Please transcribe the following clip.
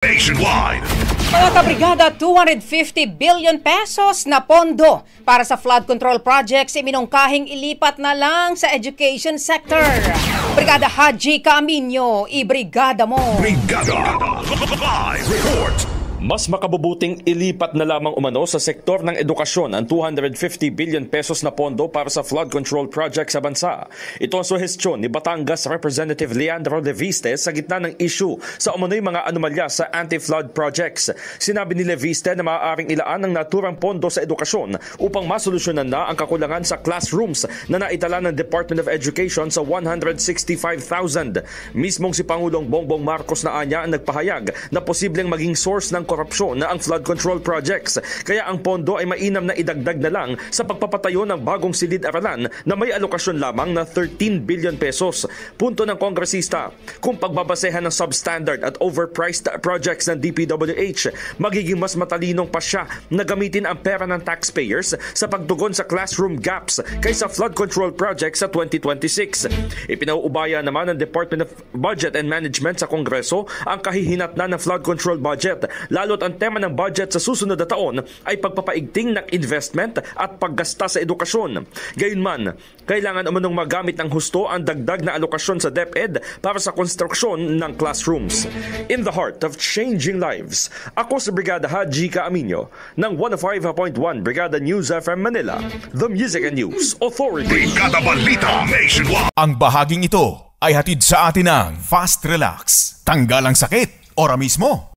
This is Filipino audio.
Nationwide. Mga kabrigada, 250 billion pesos na pondo para sa flood control projects iminungkahing ilipat na lang sa education sector. Brigada Haji Caaminio, ibrigada mo. Brigada Live Report. Mas makabubuting ilipat na lamang umano sa sektor ng edukasyon ang 250 billion pesos na pondo para sa flood control project sa bansa. Ito ang suhestyon ni Batangas Representative Leandro Leviste sa gitna ng issue sa umano'y mga anomalya sa anti-flood projects. Sinabi ni Leviste na maaaring ilaan ang naturang pondo sa edukasyon upang masolusyonan na ang kakulangan sa classrooms na naitala ng Department of Education sa 165,000. Mismong si Pangulong Bongbong Marcos na anya ang nagpahayag na posibleng maging source ng korupsyon na ang flood control projects. Kaya ang pondo ay mainam na idagdag na lang sa pagpapatayo ng bagong silid-aralan na may alokasyon lamang na 13 billion pesos. Punto ng kongresista, kung pagbabasehan ng substandard at overpriced projects ng DPWH, magiging mas matalinong pa siya na gamitin ang pera ng taxpayers sa pagtugon sa classroom gaps kaysa flood control projects sa 2026. Ipinauubaya naman ng Department of Budget and Management sa Kongreso ang kahihinatnan ng flood control budget. Lalo't ang tema ng budget sa susunod na taon ay pagpapaigting ng investment at paggasta sa edukasyon. Gayunman, kailangan umanong magamit ng husto ang dagdag na alokasyon sa DepEd para sa konstruksyon ng classrooms. In the heart of changing lives, ako si Brigada Haji Caaminio ng 105.1 Brigada News FM Manila, the Music and News Authority. Brigada Balita Nationwide. Ang bahaging ito ay hatid sa atin ng Fast Relax. Tanggal ang sakit, ora mismo.